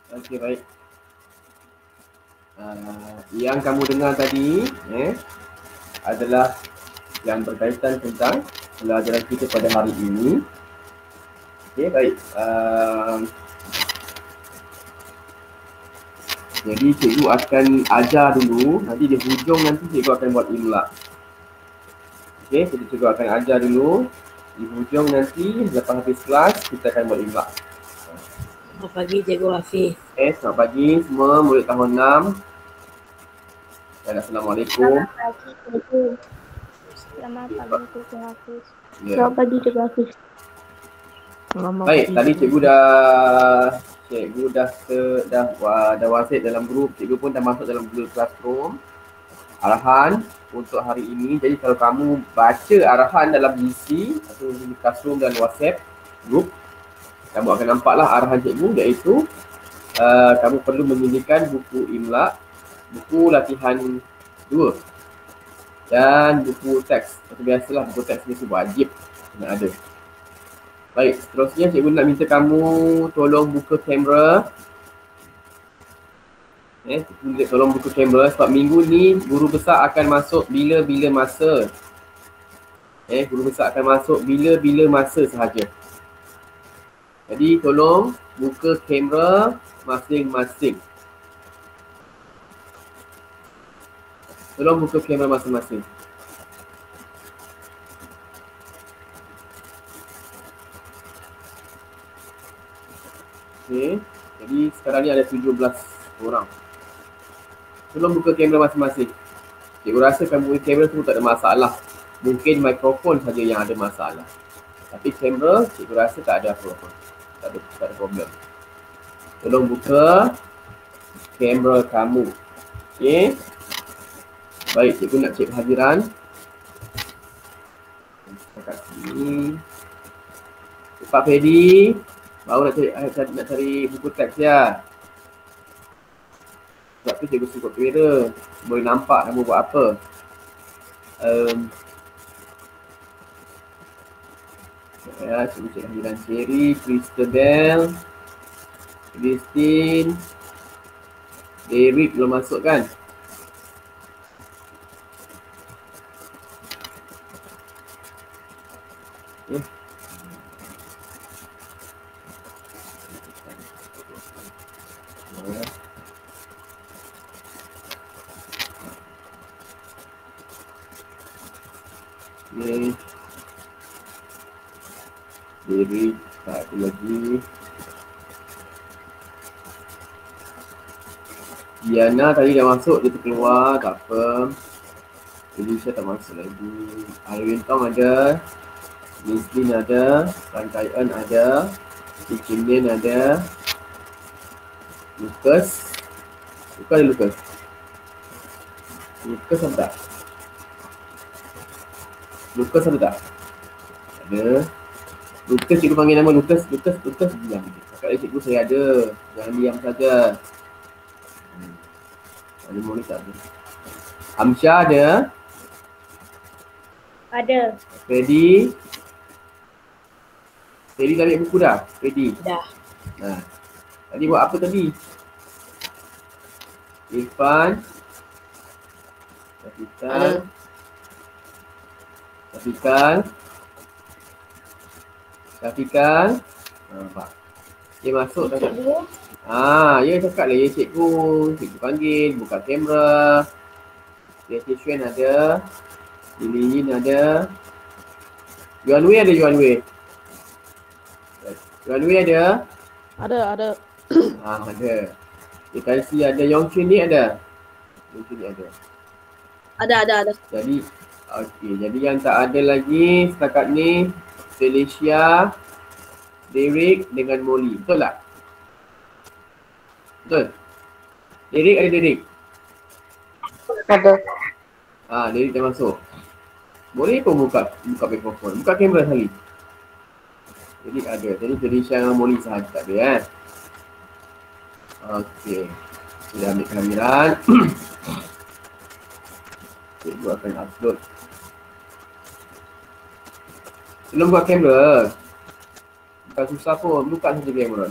Okey, baik. Yang kamu dengar tadi adalah yang berkaitan tentang pelajaran kita pada hari ini. Okey, baik. Jadi cikgu akan ajar dulu, nanti di hujung nanti cikgu akan buat imla. Okey, jadi cikgu akan ajar dulu. Di hujung nanti lepas habis kelas kita akan buat imla. Selamat pagi Cikgu Hafiz. Selamat pagi semua murid tahun 6. Dan Assalamualaikum. Selamat pagi Cikgu. Selamat pagi Cikgu Hafiz. Ya. Selamat pagi Cikgu Hafiz. Baik, tadi cikgu dah wasit dalam grup, cikgu pun dah masuk dalam Google Classroom. Arahan untuk hari ini, jadi kalau kamu baca arahan dalam GC atau di Classroom dan WhatsApp group, kamu akan nampaklah arahan cikgu, iaitu kamu perlu menyediakan buku imla, buku latihan 2 dan buku teks. Seperti biasalah, buku teks ni wajib kena ada. Baik, seterusnya cikgu nak minta kamu tolong buka kamera. Tolong buka kamera sebab minggu ni guru besar akan masuk bila-bila masa. Guru besar akan masuk bila-bila masa sahaja. Jadi tolong buka kamera masing-masing. Tolong buka kamera masing-masing. Okey, jadi sekarang ni ada 17 orang. Tolong buka kamera masing-masing. Cikgu rasa kamu buka kamera tu tak ada masalah. Mungkin mikrofon saja yang ada masalah. Tapi kamera, cikgu rasa tak ada apa-apa. Tak ada problem. Tolong buka kamera kamu. Okey. Baik, cikgu nak cek hadiran. Kat sini. Pak Fedi, baru nak cari buku teks ya. Sebab tu cikgu suka kira. Boleh nampak kamu buat apa. Cikgu cek hadiran Cherry, Christabel, Christine, Derek belum masuk kan? Okay. Derek, tak ada lagi. Diana tadi dah masuk, dia terkeluar, tak apa. Felicia tak masuk lagi. Irwin Tong ada. Lislin ada. Rantaian ada. Cikinin ada. Lucas. Bukan ada Lucas. Lucas ada tak? Lucas ada tak? Ada. Lucas, cikgu panggil nama Lucas. Lucas diam. Cakap cikgu saya ada. Jangan diam saja. Ada boleh tak ada? Amsyah ada? Ada. Freddy dah ambil buku dah? Freddy? Dah. Nah. Tadi buat apa tadi? Irfan. Syafiqan. Nampak. Dia masuk dah. Ya cakap lah ya cikgu. Cikgu panggil, buka kamera. Station ada. Lilin ada. Yuan Wei ada Yuan Wei? Yuan Wei ada? Ada. Ada. Dekansi ada. Yong Chun ni ada? Yong Chun ni ada. Ada. Jadi, okey. Jadi yang tak ada lagi setakat ni, Felicia, Derek dengan Molly. Betul tak? Betul? Derek ada Derek? Ada. Derek dah masuk. Boleh pun buka mikrofon. Buka kamera sekali. Derek ada. Jadi Felicia dengan Molly sahaja tak ada Okey. Sudah ambil kehamilan. Cikgu akan upload. Sebelum buka kamera, bukan susah pun, buka saja kamera.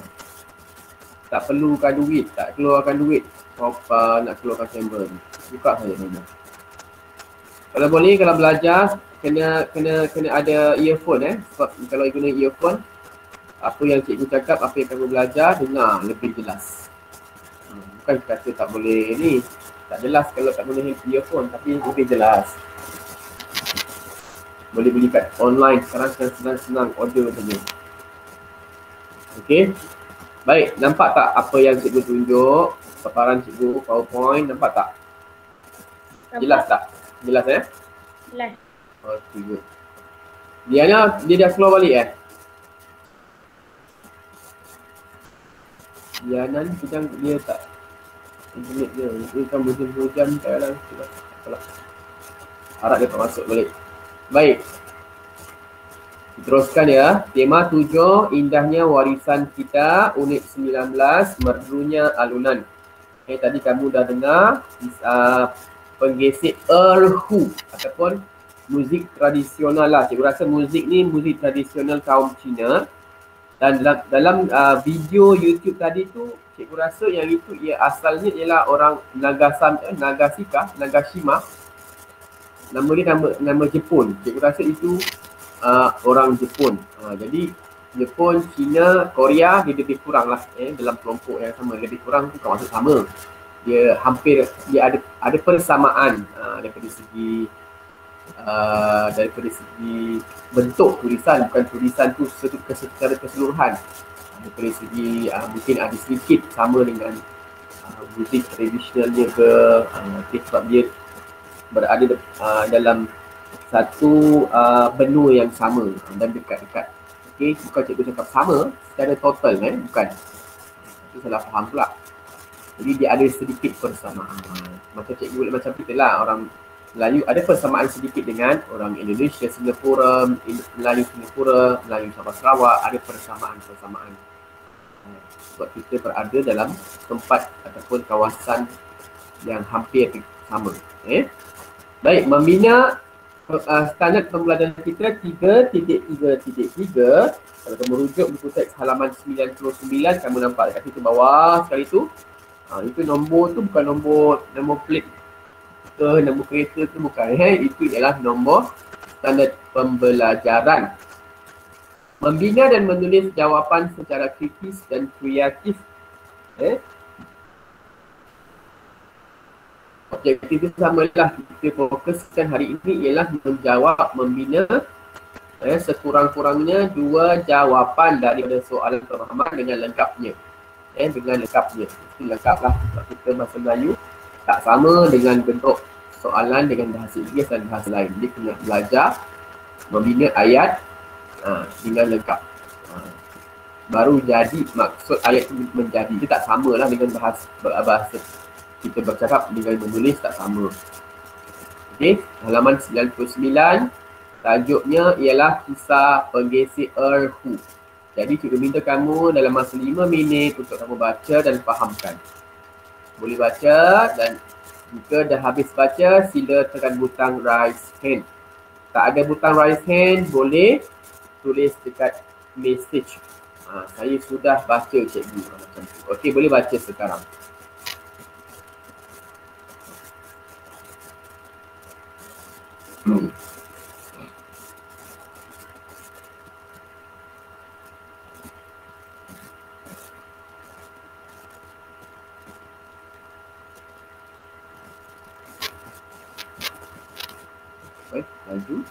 Tak perlukan duit, tak keluarkan duit. Nak keluarkan kamera ni. Buka saja saja. Kalau boleh, kalau belajar kena ada earphone sebab kalau guna earphone, apa yang cikgu cakap, apa yang kamu belajar, dengar lebih jelas. Bukan kata tak boleh ni, tak jelas kalau tak guna earphone, tapi lebih jelas. Boleh beli kat online sekarang, senang-senang order saja. Okey. Baik, nampak tak apa yang cikgu tunjuk? Paparan cikgu, PowerPoint, nampak tak? Jelas tak? Jelas Jelas. Okay, good. Dia dah keluar balik Diana ni sedang dia tak internet dia kan berjam-jam tak lah. Apalah. Harap dia tak masuk balik. Baik. Teruskan ya. Tema 7, indahnya warisan kita, unit 19, merdunya alunan. Tadi kamu dah dengar penggesek erhu ataupun muzik tradisional lah. Cikgu rasa muzik ni muzik tradisional kaum Cina. Dan dalam video YouTube tadi tu, cikgu rasa yang itu asalnya ialah orang Nagasika, Nagashima. Nama dia nama Jepun. Cikgu rasa itu orang Jepun. Jadi Jepun, China, Korea dia lebih kurang lah dalam kelompok yang sama. Lebih kurang tu kawasan sama. Dia hampir ada persamaan daripada segi bentuk tulisan, bukan tulisan tu secara keseluruhan. Daripada segi mungkin ada sedikit sama dengan muzik tradisionalnya ke sebab dia berada dalam satu benua yang sama dan dekat-dekat. Okey, bukan cikgu cakap sama secara total bukan. Itu salah faham pula. Jadi dia ada sedikit persamaan. Macam cikgu macam kita lah, orang Melayu ada persamaan sedikit dengan orang Indonesia, Singapura, Melayu Singapura, Melayu Sabah Sarawak, ada persamaan-persamaan. Sebab kita berada dalam tempat ataupun kawasan yang hampir sama. Baik, membina standard pembelajaran kita 3.3.3. Kalau kamu rujuk buku teks halaman 99, kamu nampak dekat situ bawah sekali tu. Itu nombor tu bukan nombor plate ke nombor kereta tu bukan. Itu ialah nombor standard pembelajaran. Membina dan menulis jawapan secara kritis dan kreatif. Objektif itu samalah, kita fokuskan hari ini ialah menjawab, membina sekurang-kurangnya 2 jawapan daripada soalan pemahaman dengan lengkapnya. Dengan lengkapnya. Itu lengkap lah. Sebab kita bahasa Melayu tak sama dengan bentuk soalan dengan bahasa Inggeris dan bahasa lain. Jadi kena belajar membina ayat dengan lengkap. Baru jadi maksud ayat itu menjadi. Dia tak sama lah dengan bahasa kita bercakap dengan menulis tak sama. Okey, halaman 99, tajuknya ialah kisah penggesek erhu. Jadi cikgu minta kamu dalam masa 5 minit untuk kamu baca dan fahamkan. Boleh baca, dan jika dah habis baca, sila tekan butang raise hand. Tak ada butang raise hand, boleh tulis dekat message. Saya sudah baca cikgu. Macam tu. Okey, boleh baca sekarang. Baik, laju.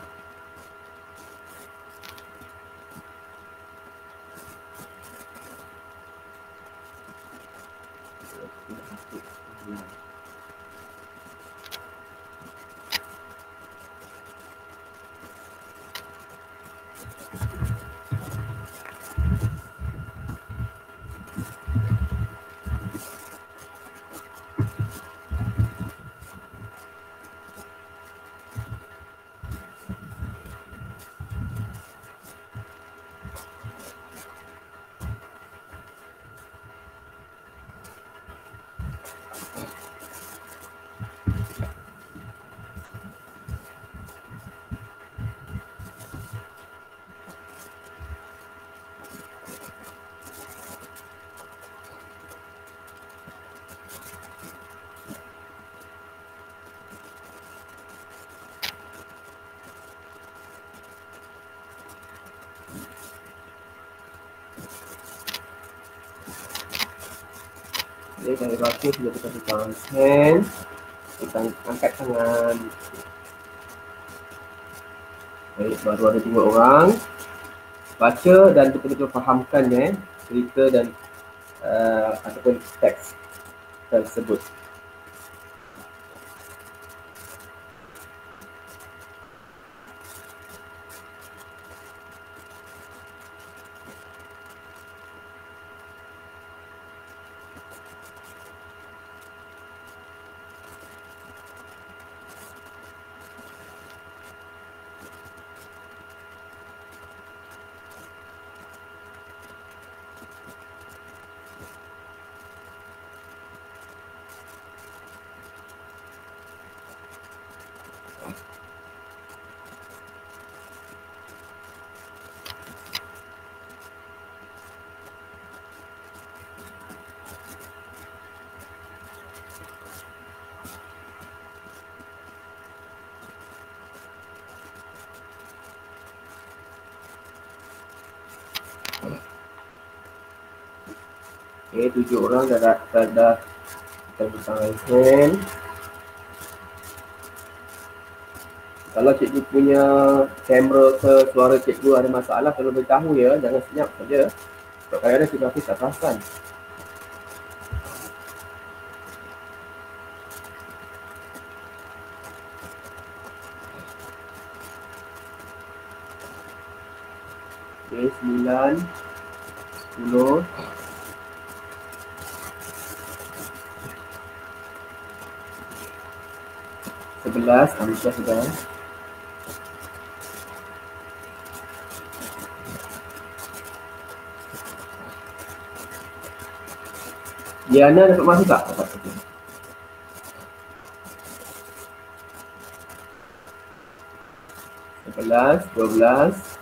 Okay, dari baca sudah kita tekan hand. Kita angkat tangan. Baik, baru ada 2 orang. Baca dan betul-betul fahamkan cerita dan ataupun teks tersebut. Okay, 7 orang dah kita pasang hand. Kalau cikgu punya kamera ke suara cikgu ada masalah, kalau beritahu ya, jangan senyap saja. Sebab kadang-kadang cikgu Hafiz tak perasan. Okay, 9, 10. 11, Amsyah sudah. Diana dapat masuk tak? Dapat. 11, 12.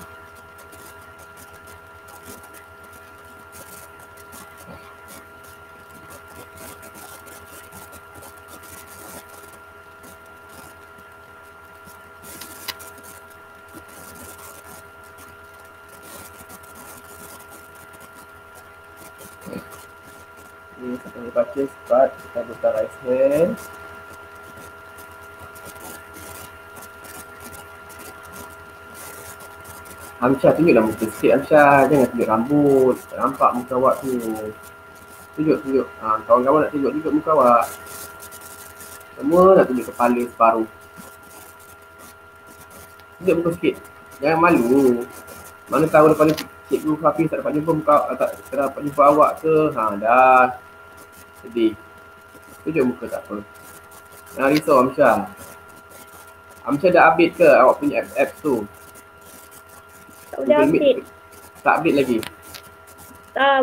Ini kita baca cepat, kita buka right hand. Amsyah tunjuklah muka sikit Amsyah, jangan tunjuk rambut, tak nampak muka awak tu. Tunjuk. Kawan-kawan nak tunjuk muka awak. Semua nak tunjuk kepala separuh. Tunjuk muka sikit, jangan malu. Mana tahu lepas ni cikgu Hafiz tak dapat jumpa muka, tak dapat jumpa awak ke. Dah sedih. Tunjuk muka tak apa. Jangan risau Amsyah. Amsyah dah update ke awak punya apps tu? Tak boleh update. Tak update lagi?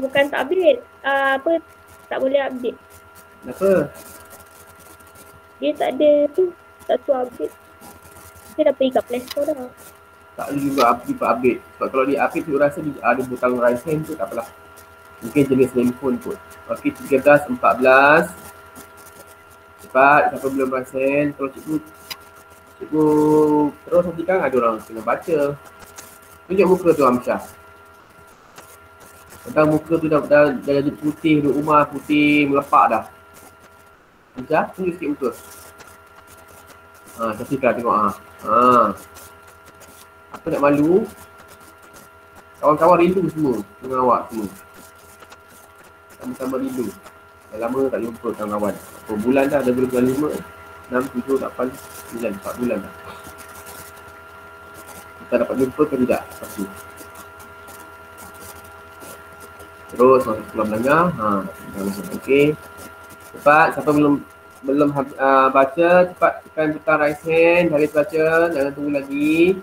Bukan tak update. Tak boleh update. Kenapa? Dia tak ada tu. Tak tu update. Dia dah pergi kat Play Store dah. Tak boleh juga update. Sebab kalau dia update tu rasa dia ada butang right hand tu tak apalah. Mungkin jenis handphone pun. Okey, 13, 14. Cepat, siapa belum right hand. Kalau cikgu terus nanti kan ada orang kena baca. Tunjuk muka tu Amsyah. Tentang muka tu dah jadi putih, duduk rumah putih, melepak dah. Amsyah, tunjuk sikit muka. Cantik tengok Apa nak malu? Kawan-kawan rindu semua dengan awak semua. Sama-sama rindu. Dah lama tak jumpa kawan-kawan. Berapa bulan dah, ada bulan 5, 6, 7, 8, 9, 4 bulan dah. Kita dapat jumpa ke tidak? Pasti. Terus masuk sekolah menengah. Okey. Cepat, siapa belum baca, cepat tekan butang raise hand, habis baca, jangan tunggu lagi.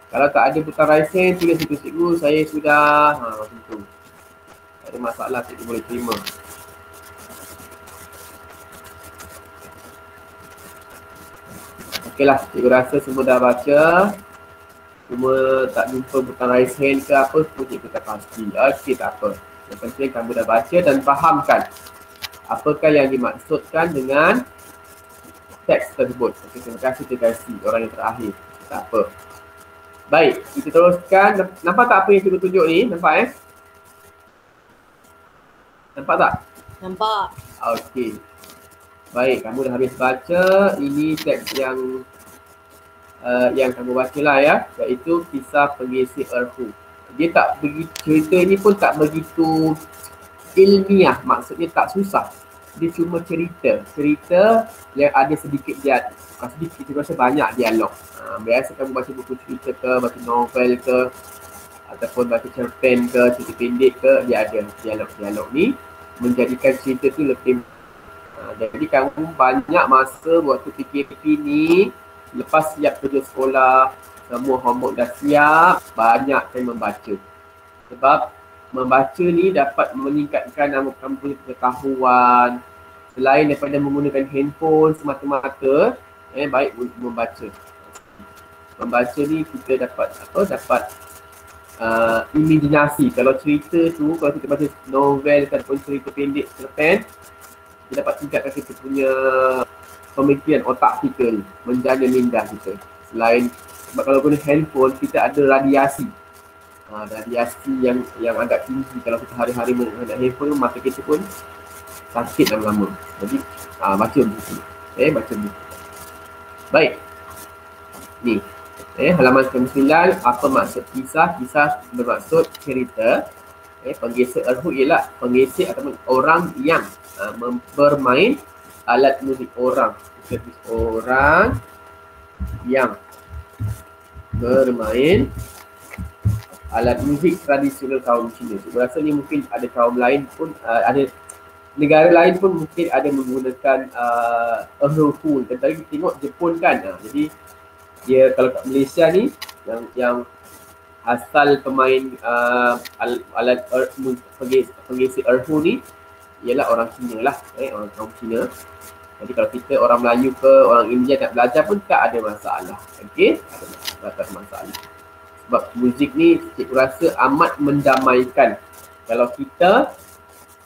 Kalau tak ada butang raise hand, tulis itu cikgu, saya sudah. Macam tu. Tak ada masalah, cikgu boleh terima. Okeylah, cikgu rasa semua dah baca. Cuma tak jumpa butang raise hand ke apa, semua cikgu tak pasti. Okey, tak apa. Yang penting kamu dah baca dan fahamkan apakah yang dimaksudkan dengan teks tersebut. Okey, terima kasih orang yang terakhir. Tak apa. Baik, kita teruskan. Nampak tak apa yang cikgu tunjuk ni? Nampak Nampak tak? Nampak. Okey. Baik, kamu dah habis baca. Ini teks yang kamu baca lah ya, iaitu kisah penggesek Erhu. Dia tak begitu, cerita ni pun tak begitu ilmiah, maksudnya tak susah. Dia cuma cerita yang ada sedikit dia, bukan sedikit, saya rasa banyak dialog. Biasa kamu baca buku cerita ke, baca novel ke, ataupun baca cerpen ke, cerita pendek ke, dia ada dialog-dialog ni menjadikan cerita tu lebih. Jadi kamu banyak masa waktu PKP ni, lepas siap kerja sekolah, semua homework dah siap, banyak saya membaca. Sebab membaca ni dapat meningkatkan kamu punya pengetahuan. Selain daripada menggunakan handphone semata-mata, baik untuk membaca. Membaca ni kita dapat imajinasi. Kalau cerita tu, kalau kita baca novel ataupun cerita pendek, cerpen, kita dapat tingkatkan kita punya pemikiran otak kita ni, menjana minda kita. Selain, sebab kalau guna handphone, kita ada radiasi. Radiasi yang agak tinggi. Kalau kita hari-hari menggunakan handphone, mata kita pun sakit lama-lama. Jadi, baca buku. Baca buku. Baik. Ni. Halaman ke-9, apa maksud kisah? Kisah bermaksud cerita. Penggesek Erhu ialah penggesek ataupun orang yang bermain alat muzik. Orang yang bermain alat muzik tradisional kaum Cina. Saya rasa ni mungkin ada kaum lain pun, ada negara lain pun mungkin ada menggunakan erhu. Tadi kita tengok Jepun kan. Jadi dia kalau kat Malaysia ni yang asal pemain alat penggesek erhu ni ialah orang Cina lah, orang kaum Cina. Jadi kalau kita orang Melayu ke orang India nak belajar pun tak ada masalah. Okey, tak ada masalah. Sebab muzik ni cikgu rasa amat mendamaikan. Kalau kita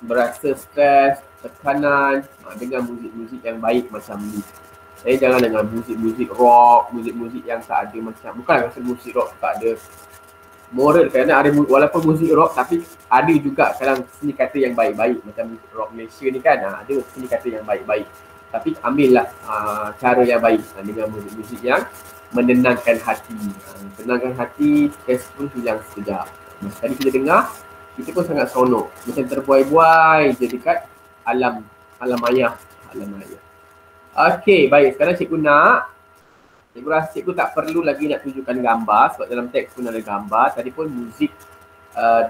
berasa stres, tekanan, dengan muzik-muzik yang baik macam ni. Jangan dengan muzik-muzik rock, muzik-muzik yang tak ada macam, bukan rasa muzik rock tak ada moral, kerana ada walaupun muzik rock tapi ada juga kadang seni kata yang baik-baik macam rock Malaysia ni kan, ada seni kata yang baik-baik. Tapi ambillah cara yang baik dengan muzik-muzik yang menenangkan hati. Tenangkan hati, stres pun hilang sekejap. Tadi kita dengar, kita pun sangat seronok. Macam terbuai-buai je dekat alam maya. Okey, baik. Sekarang cikgu rasa cikgu tak perlu lagi nak tunjukkan gambar sebab dalam teks pun ada gambar. Tadi pun muzik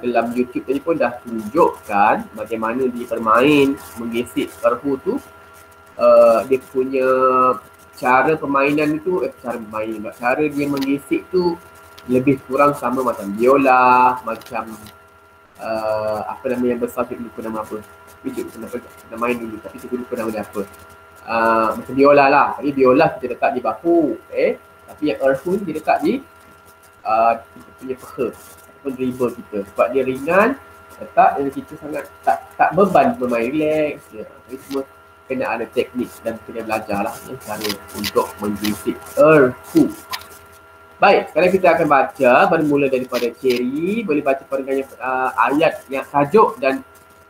dalam YouTube tadi pun dah tunjukkan bagaimana dia bermain menggesek erhu tu. Dia punya cara permainan itu, cara dia menggesek tu lebih kurang sama macam biola, macam apa nama yang besar, saya lupa nama apa. Cikgu pernah main dulu tapi saya lupa nama dia apa. Macam biola lah. Tapi biola kita letak di bahu. Tapi yang erhu dia letak di kita punya peha ataupun dribble kita. Sebab dia ringan, letak dan kita sangat tak beban bermain, relax je. Jadi semua kena ada teknik dan kena belajar lah cara untuk menggesek erhu. Baik, sekarang kita akan baca bermula daripada Cherry. Boleh baca perenggan ayat yang tajuk dan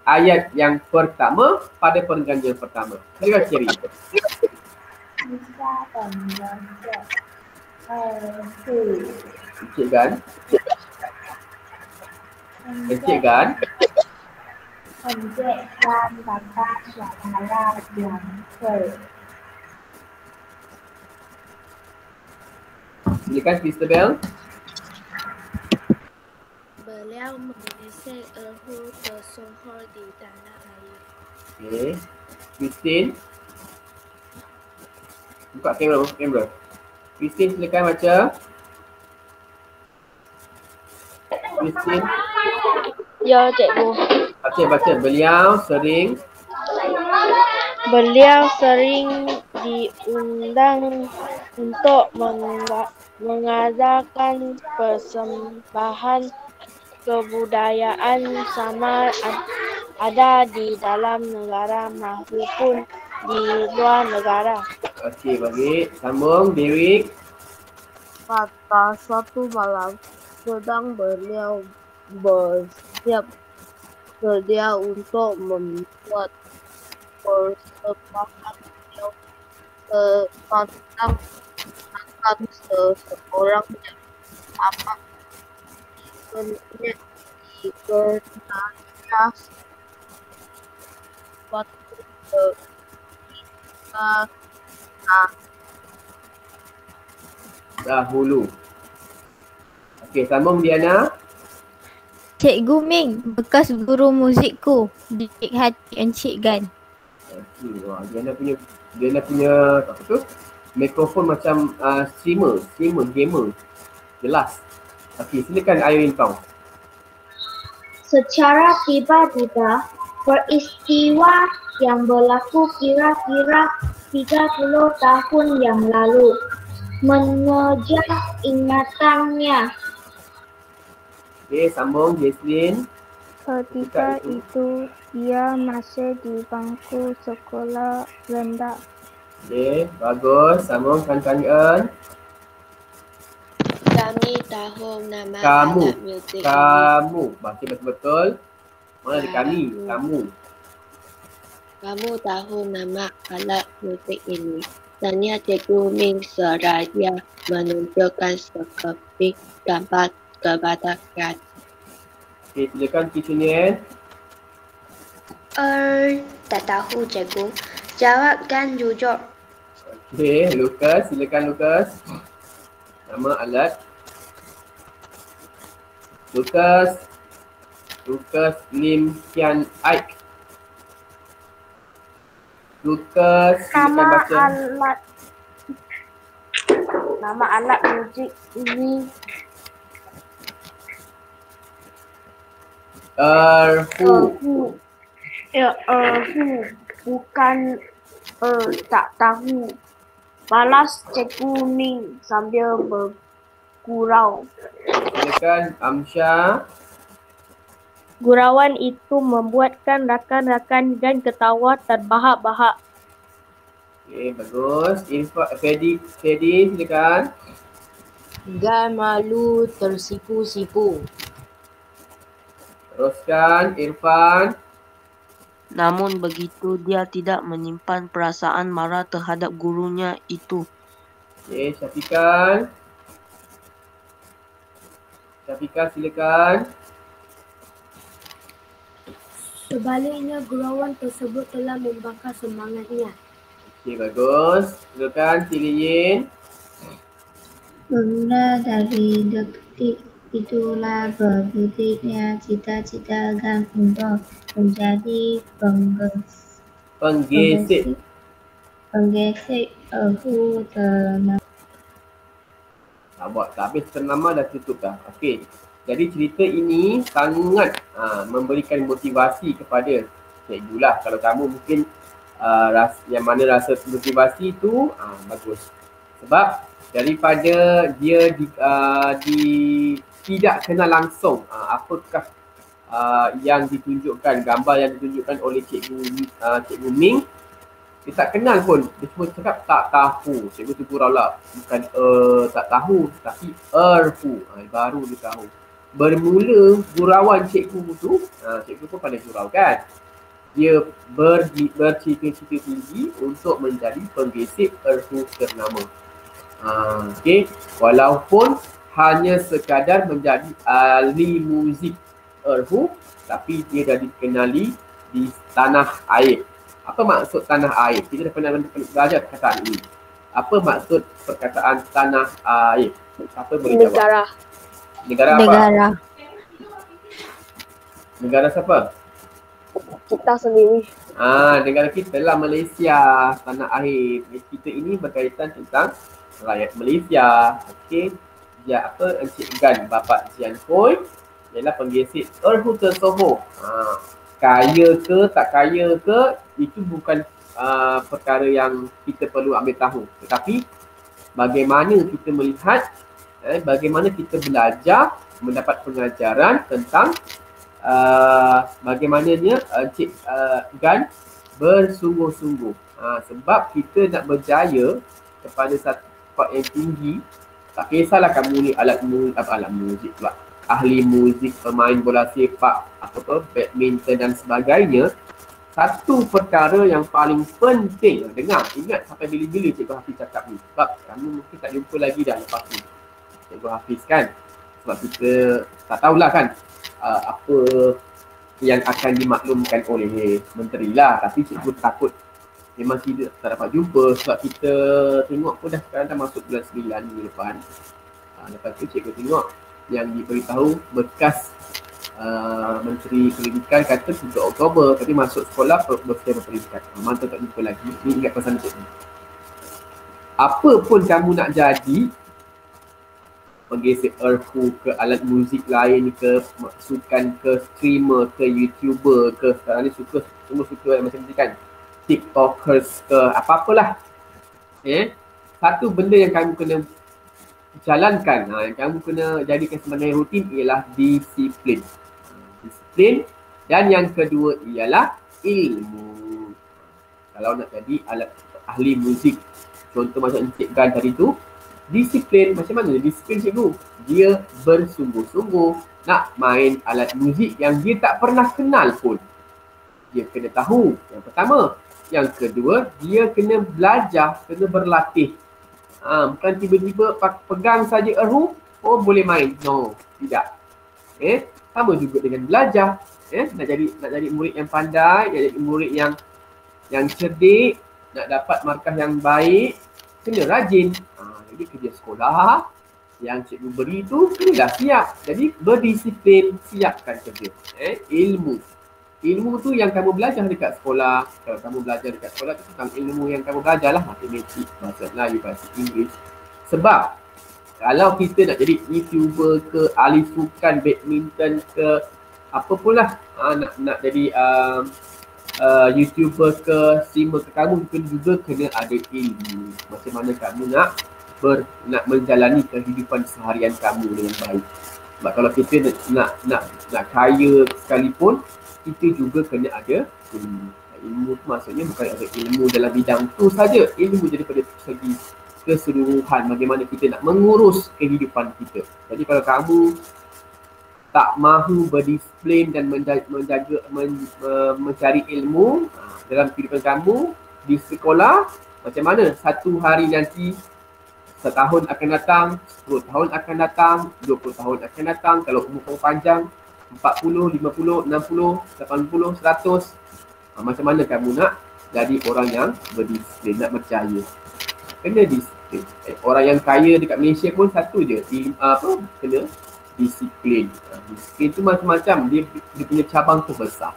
ayat yang pertama pada perenggan yang pertama. Silakan Cherry. Kisah penggesek erhu. Encikkan. Encikkan kakak suara yang Silakan Christabel. Beliau menggesek erhu tersohor di tanah air. Okey. Christine. Buka kamera. Christine silakan baca. Christine. Ya, cikgu. Okey, baca. Beliau sering diundang untuk mengadakan persembahan kebudayaan sama ada di dalam negara maupun di luar negara. Okey, baik. Sambung, Dewi. Pada suatu malam, sedang beliau bersiap sedia untuk membuat persembahan beliau tentang seseorang yang amat dikenal suatu ketika dahulu. Okey, sambung Diana. Cikgu Ming, bekas guru muzikku, Didik Hati Encik Gan. Okey, wah, Diana punya apa tu? Mikrofon macam streamer, gamer. Jelas. Okey, silakan Ayu Intong. Secara tiba-tiba, peristiwa yang berlaku kira-kira 30 tahun yang lalu mengejar ingatannya. Okey, sambung Jesslyn. Ketika itu, ia masih di bangku sekolah rendah. Okey, bagus. Sambung Kan Eun. Kami tahu nama Kamu. alat muzik ini. Kamu. Baca betul-betul. Mana ada kami? Kamu. Kamu tahu nama alat muzik ini. Tanya Cikgu Ming seraya menunjukkan sekeping gambar kepada Gan. Okey, silakan Teacher Nien. Tak tahu cikgu. Jawab Gan jujur. Okey, Lucas. Silakan Lucas. Nama alat. Lucas Lim Kian Aik. Lucas, silakan baca. Nama alat muzik ini Erhu. bukan tak tahu. Balas Cikgu Ming sambil bergurau. Silakan Amsha. Gurauan itu membuatkan rakan-rakan Gan ketawa terbahak-bahak. Okey, bagus. Fedi, silakan. Gan malu tersipu-sipu. Teruskan Irfan. Namun begitu, dia tidak menyimpan perasaan marah terhadap gurunya itu. Okey, Syafiqah. Silakan. Sebaliknya, gurauan tersebut telah membakar semangatnya. Okey, bagus. Silakan Tiliyin. Bermula dari detik itulah berbudiknya cita-cita Gan untuk menjadi penggesek Erhu ternama. Buat tak habis ternama dah tutup dah. Okey. Jadi cerita ini sangat memberikan motivasi kepada cikgu lah. Kalau kamu mungkin yang mana rasa motivasi tu bagus. Sebab daripada dia tidak kenal langsung apakah yang ditunjukkan, gambar yang ditunjukkan oleh Cikgu Ming, dia tak kenal pun. Dia cuma cakap tak tahu. Cikgu tu gurau lah. Bukan tak tahu, tapi erhu. Baru dia tahu. Bermula gurauan cikgu tu, cikgu pun pandai gurau kan. Dia bercita-cita tinggi untuk menjadi penggesek erhu ternama. Okey, walaupun hanya sekadar menjadi ahli muzik erhu, tapi dia dah dikenali di tanah air. Apa maksud tanah air? Kita dah pernah belajar perkataan ini. Apa maksud perkataan tanah air? Siapa boleh jawab? Negara apa? Negara siapa? Kita sendiri. Negara kita lah, Malaysia, tanah air. Kita ini berkaitan tentang rakyat Malaysia. Okey. Dia apa? Encik Gan, bapa Jian Hoi, ialah penggesek erhu tersohor. Kaya ke tak kaya ke, itu bukan perkara yang kita perlu ambil tahu. Tetapi bagaimana kita melihat, bagaimana kita belajar, mendapat pengajaran tentang bagaimananya Encik Gan bersungguh-sungguh. Sebab kita nak berjaya kepada satu tempat yang tinggi, tak kisahlah kamu ni alat muzik pula, ahli muzik, pemain bola sepak, badminton dan sebagainya. satu perkara yang paling penting, dengar, ingat sampai bila-bila Cikgu Hafiz cakap ni. Sebab kamu mungkin tak jumpa lagi dah lepas ni Cikgu Hafiz kan. Sebab kita tak tahulah kan apa yang akan dimaklumkan oleh menteri lah. Tapi cikgu takut memang kita tak dapat jumpa sebab kita tengok pun dah sekarang dah masuk bulan 9 minggu depan. Lepas tu cikgu tengok yang diberitahu bekas Menteri Pendidikan kata 3 Oktober tapi masuk sekolah bersama pendidikan. Mantap tak jumpa lagi. Ni ingat pesan cikgu. Apa pun kamu nak jadi, menggeser erhu ke alat muzik lain ke, sukan ke, streamer ke, YouTuber ke, sekarang ni semua suka macam ni kan, TikTokers ke, apa-apalah. Satu benda yang kamu kena jalankan, yang kamu kena jadikan sebagai rutin ialah disiplin. Disiplin. Dan yang kedua ialah ilmu. Kalau nak jadi ahli muzik, contoh macam Encik Gan tadi tu, disiplin. Macam mana disiplin cikgu? Dia bersungguh-sungguh nak main alat muzik yang dia tak pernah kenal pun. Dia kena tahu, yang pertama. Yang kedua, dia kena belajar, kena berlatih. Bukan tiba-tiba pegang saja erhu, oh boleh main. No, tidak. Sama juga dengan belajar. Nak jadi murid yang pandai, nak jadi murid yang cerdik, nak dapat markah yang baik, kena rajin. Jadi kerja sekolah yang cikgu beri tu kena dah siap. Jadi berdisiplin, siapkan kerja. Ilmu tu yang kamu belajar dekat sekolah. Kalau kamu belajar dekat sekolah tu tentang ilmu yang kamu belajar lah. Matematik, bahasa Melayu, bahasa Inggeris. Sebab kalau kita nak jadi YouTuber ke, ahli sukan, badminton ke, apa pun lah, nak jadi YouTuber ke, streamer ke, kamu juga kena ada ilmu. Macam mana kamu nak menjalani kehidupan seharian kamu dengan baik. Sebab kalau kita nak kaya sekalipun, kita juga kena ada ilmu. Ilmu tu maksudnya bukan ada ilmu dalam bidang tu saja. Ilmu daripada segi keseluruhan bagaimana kita nak mengurus kehidupan kita. Jadi kalau kamu tak mahu berdisiplin dan mencari ilmu dalam kehidupan kamu di sekolah, macam mana satu hari nanti, setahun akan datang, 10 tahun akan datang, 20 tahun akan datang, kalau umur kamu panjang 40, 50, 60, 80, 100, macam mana kamu nak jadi orang yang berdisiplin, nak percaya. Kena disiplin. Orang yang kaya dekat Malaysia pun satu je, kena disiplin. Disiplin tu macam-macam, dia punya cabang tu besar.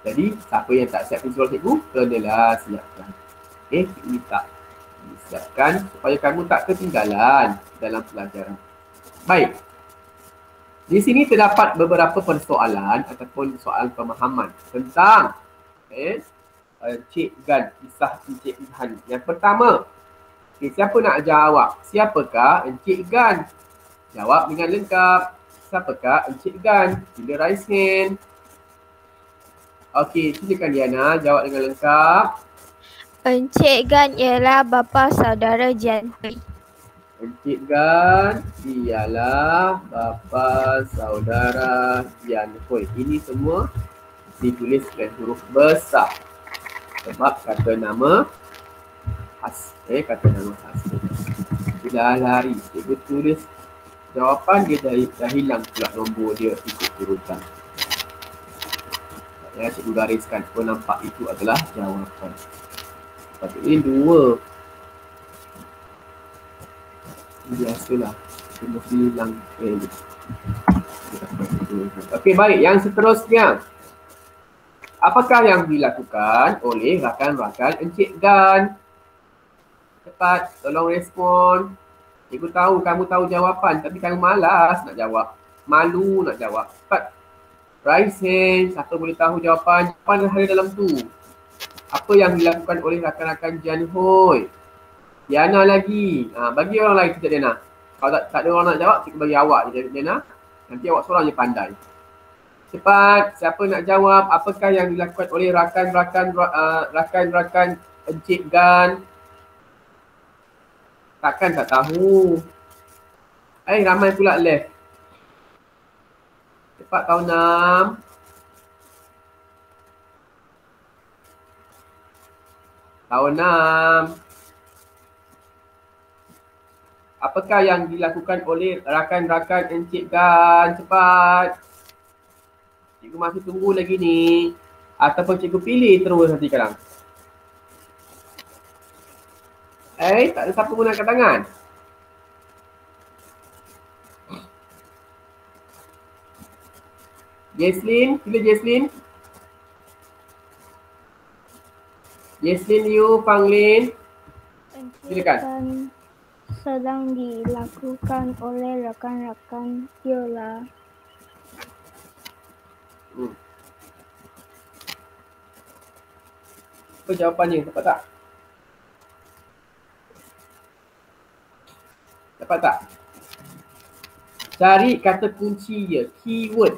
Jadi siapa yang tak siap visual cikgu, kenalah siapkan. Ini tak disiapkan supaya kamu tak ketinggalan dalam pelajaran. Baik. Di sini terdapat beberapa persoalan ataupun soalan pemahaman tentang Encik Gan, kisah Encik Gan. Yang pertama, siapa nak jawab? Siapakah Encik Gan? Jawab dengan lengkap. Siapakah Encik Gan? Sila raise hand. Okey, silakan Diana jawab dengan lengkap. Encik Gan ialah bapa saudara Jian Hui. Encik Gan ialah bapa saudara Jian Hui. Ini semua ditulis dengan huruf besar. Sebab kata nama khas. Kata nama khas. Dia lari. Cikgu tulis jawapan, dia dah hilang pula nombor dia ikut urutan. Cikgu gariskan. Kau nampak itu adalah jawapan. Patutnya 2. Biasalah. Dia mesti hilang. Okey, baik. Yang seterusnya. Apakah yang dilakukan oleh rakan-rakan Encik Gan? Cepat, tolong respon. Cikgu tahu, kamu tahu jawapan tapi kamu malas nak jawab. Malu nak jawab. Cepat. Raise hand. Siapa boleh tahu jawapan? Jawapan ada dalam tu. Apa yang dilakukan oleh rakan-rakan Jian Hui? Diana lagi. Bagi orang lain kejap Diana. Kalau tak ada orang nak jawab, kita bagi awak je Diana. Nanti awak seorang je pandai. Cepat, siapa nak jawab? Apakah yang dilakukan oleh rakan-rakan Encik Gan? Takkan tak tahu. Ramai pula left. Cepat tahun 6. Tahun 6. Apakah yang dilakukan oleh rakan-rakan Encik Gan? Cepat. Cikgu masih tunggu lagi ni. Ataupun cikgu pilih terus nanti sekarang. Tak ada siapa pun angkat tangan. Jesslyn, pilih Jesslyn. Jesslyn, you, Panglin. Silakan. Sedang dilakukan oleh rakan-rakan Yola. Apa jawapannya? Dapat tak? Dapat tak? Cari kata kunci dia, keyword.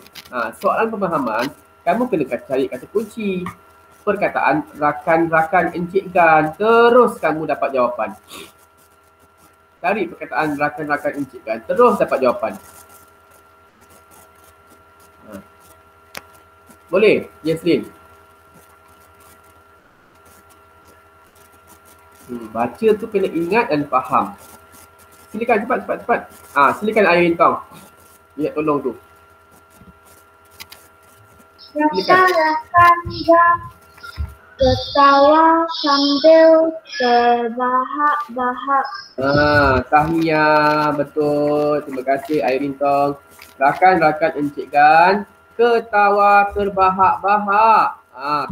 Soalan pemahaman, kamu kena cari kata kunci. Perkataan rakan-rakan Encik Gan, terus kamu dapat jawapan. Cari perkataan rakan-rakan Encik Gan, terus dapat jawapan. Boleh, Jesslyn? Baca tu kena ingat dan faham. Silakan cepat. Silakan Airin Tong. Minta tolong tu. Rakan-rakan Gan ketawa sambil terbahak-bahak. Tahniah, betul. Terima kasih Airin Tong. Rakan-rakan Encik Gan ketawa terbahak-bahak.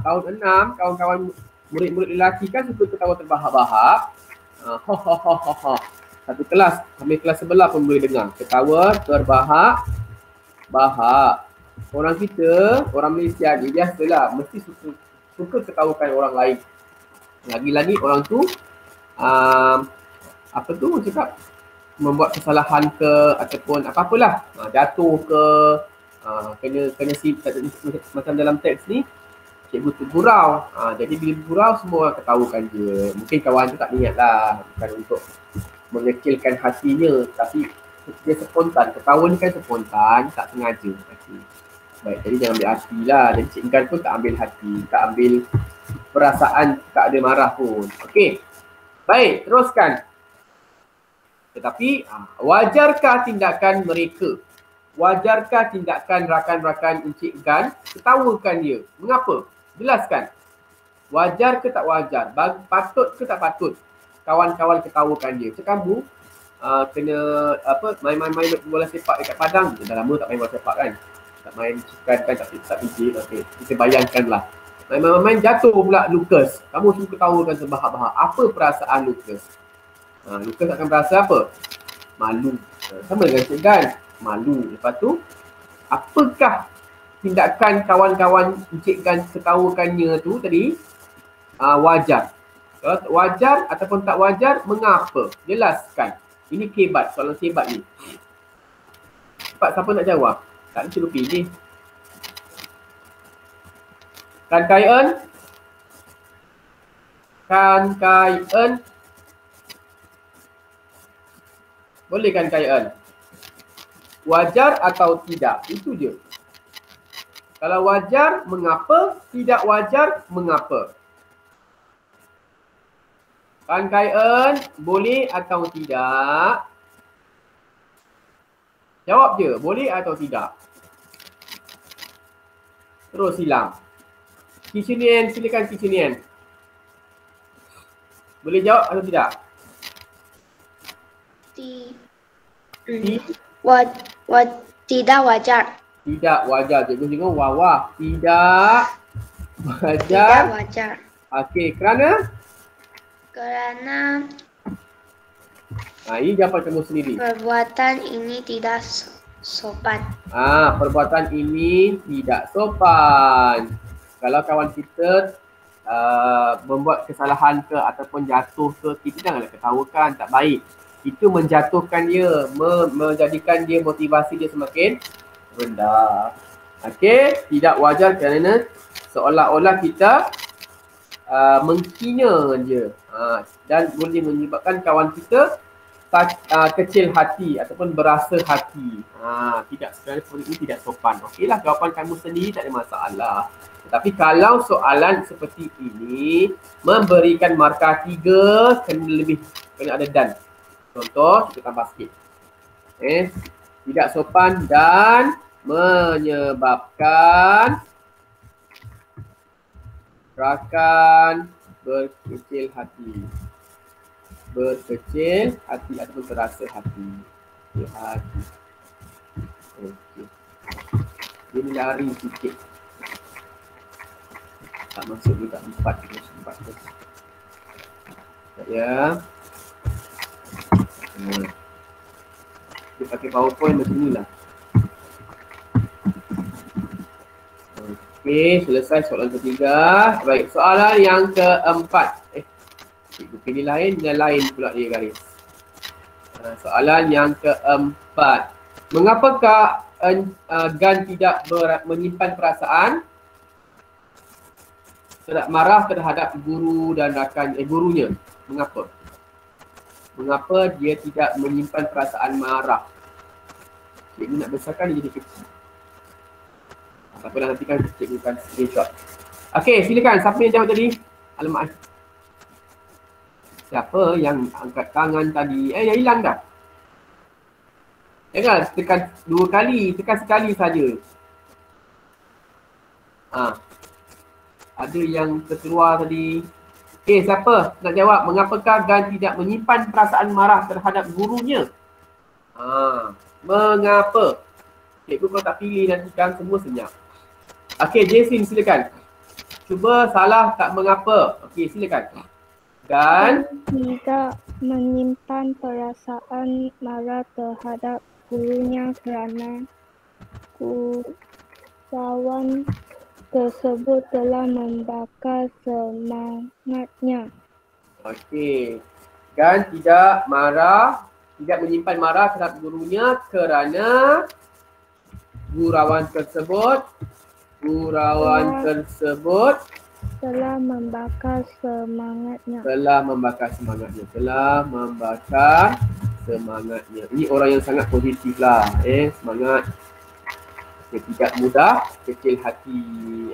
Tahun 6, kawan-kawan murid-murid lelaki kan suka ketawa terbahak-bahak. Satu kelas, sampai kelas sebelah pun boleh dengar. Ketawa terbahak-bahak. Orang kita, orang Malaysia ni biasalah mesti suka ketawakan orang lain. Lagi-lagi orang tu cakap membuat kesalahan ke ataupun apa-apalah, jatuh ke, kena macam dalam teks ni cikgu tu gurau. Jadi bila gurau semua orang ketawakan dia. Mungkin kawan tu tak niat lah, bukan untuk mengecilkan hatinya, tapi dia spontan. Ketawa ni kan spontan, tak sengaja. Baik, jadi jangan ambil hati lah. Jadi Cik Gan pun tak ambil hati, tak ambil perasaan, tak ada marah pun. Okey. Baik, teruskan. Tetapi, wajarkah tindakan mereka? Wajarkah tindakan rakan-rakan Encik Gan ketawakan dia? Mengapa? Jelaskan. Wajar ke tak wajar? Patut ke tak patut kawan-kawan ketawakan dia? Macam kamu kena main-main bola sepak dekat padang. Dah lama tak main bola sepak kan? Tak main sukan kan, tak fikir. Okey, kita bayangkanlah. Main-main jatuh pula Lucas. Kamu suka ketawakan terbahak-bahak. Apa perasaan Lucas? Lucas akan berasa apa? Malu. Sama dengan Encik Gan. Malu. Lepas tu, apakah tindakan kawan-kawan Encik Gan ketawakannya tu tadi? Wajar. Kalau wajar ataupun tak wajar, mengapa? Jelaskan. Ini kebat, soalan kebat ni. Cepat, siapa nak jawab? Tak suruh pilih. Kan Kai En? Boleh kan Kai En? Wajar atau tidak? Itu je. Kalau wajar, mengapa? Tidak wajar, mengapa? Kan Kai En? Boleh atau tidak? Jawab je, boleh atau tidak? Terus hilang. Kitchenien, silakan Kitchenien. Boleh jawab atau tidak? Tidak wajar. Tidak wajar. Cikgu tengok wah. Tidak wajar. Tidak wajar. Okey, kerana? Kerana ini jawapan kamu sendiri. Perbuatan ini tidak sopan. Perbuatan ini tidak sopan. Kalau kawan kita membuat kesalahan ke ataupun jatuh ke, kita janganlah ketawakan, tak baik. Itu menjatuhkan dia, menjadikan dia motivasi dia semakin rendah. Okey, tidak wajar kerana seolah-olah kita menghina dia. Dan boleh menyebabkan kawan kita kecil hati ataupun berasa hati. Tidak, sebenarnya seperti ini tidak sopan. Okeylah, jawapan kamu sendiri tak ada masalah. Tetapi kalau soalan seperti ini memberikan markah 3, kena ada dan. Contoh, kita tambah sikit. Tidak sopan dan menyebabkan rakan berkecil hati. Berkecil hati ataupun terasa hati. Hati. Okey. Dia lari sikit. Tak masuk juga 4 terus. Ya. Dia pakai PowerPoint macam ni lah. Okey, selesai soalan ketiga. Baik, soalan yang keempat. Cikgu pilih lain dan lain pula dia garis. Soalan yang keempat. Mengapakah Gan tidak menyimpan perasaan marah terhadap guru dan rakan gurunya? Mengapa? Mengapa dia tidak menyimpan perasaan marah? Cikgu nak besarkan dia jadi kecil. Tak apalah, nanti kan cikgu kan screenshot. Okey, silakan. Siapa yang jawab tadi? Alamak. Siapa yang angkat tangan tadi? Dah hilang dah. Jangan tekan 2 kali, tekan sekali saja. Ada yang terkeluar tadi. Okey, siapa nak jawab? Mengapakah Gan tidak menyimpan perasaan marah terhadap gurunya? Mengapa? Cikgu kalau tak pilih nanti kan semua senyap. Okey, Jason silakan. Cuba salah tak mengapa. Okey, silakan. Gan tidak menyimpan perasaan marah terhadap gurunya kerana gurauan tersebut telah membakar semangatnya. Okey. Gan tidak menyimpan marah terhadap gurunya kerana gurauan tersebut telah membakar semangatnya. Ini orang yang sangat positif lah. Semangat. Tidak mudah kecil hati.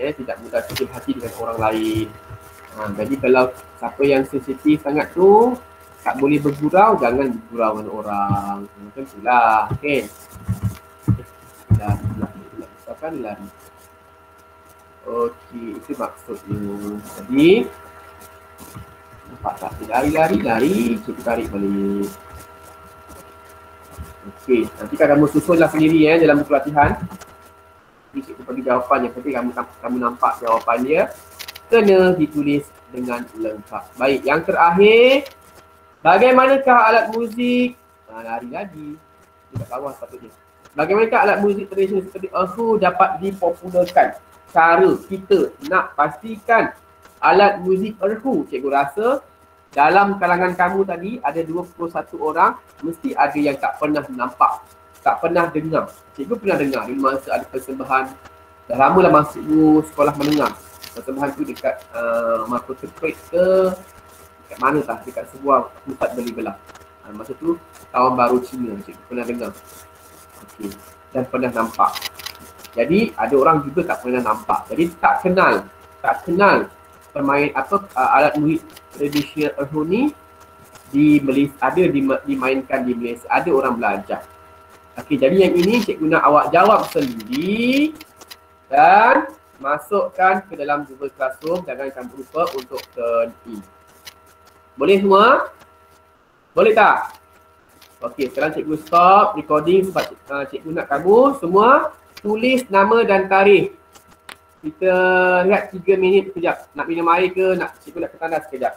Tidak mudah kecil hati dengan orang lain. Jadi kalau siapa yang sensitif sangat tu tak boleh bergurau, jangan bergurau dengan orang. Macam itulah. Okay. Lari. Okey, itu maksudnya. Jadi nampak tak? Lari, kita tarik balik. Okey, nanti kan kamu susunlah sendiri dalam buku latihan. Jadi cikgu bagi jawapan yang penting kamu nampak jawapan dia. Kena ditulis dengan lengkap. Baik, yang terakhir. Bagaimanakah alat muzik? Lari lagi. Dekat bawah sepatutnya. Bagaimanakah alat muzik tradisional seperti erhu dapat dipopularkan? Cara kita nak pastikan alat muzik erhu, cikgu rasa dalam kalangan kamu tadi ada 21 orang, mesti ada yang tak pernah nampak, tak pernah dengar. Cikgu pernah dengar di masa ada persembahan, dah lama lah masuk sekolah menengah. Persembahan tu dekat Mahkota Perik ke dekat mana tah, dekat sebuah pusat beli belah. Masa tu tahun baru Cina, cikgu pernah dengar. Okey, dan pernah nampak. Jadi ada orang juga tak pernah nampak. Jadi tak kenal alat muzik tradisional erhu ni dimainkan di Malaysia. Ada orang belajar. Okey, jadi yang ini cikgu nak awak jawab sendiri dan masukkan ke dalam Google Classroom. Jangan lupa untuk turn in. Boleh semua? Boleh tak? Okey, sekarang cikgu stop recording sebab cikgu nak kamu semua tulis nama dan tarikh. Kita lihat 3 minit sekejap. Nak minum air ke, cikgu nak ke tandas sekejap.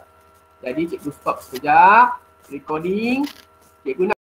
Jadi cikgu stop sekejap recording. Cikgu nak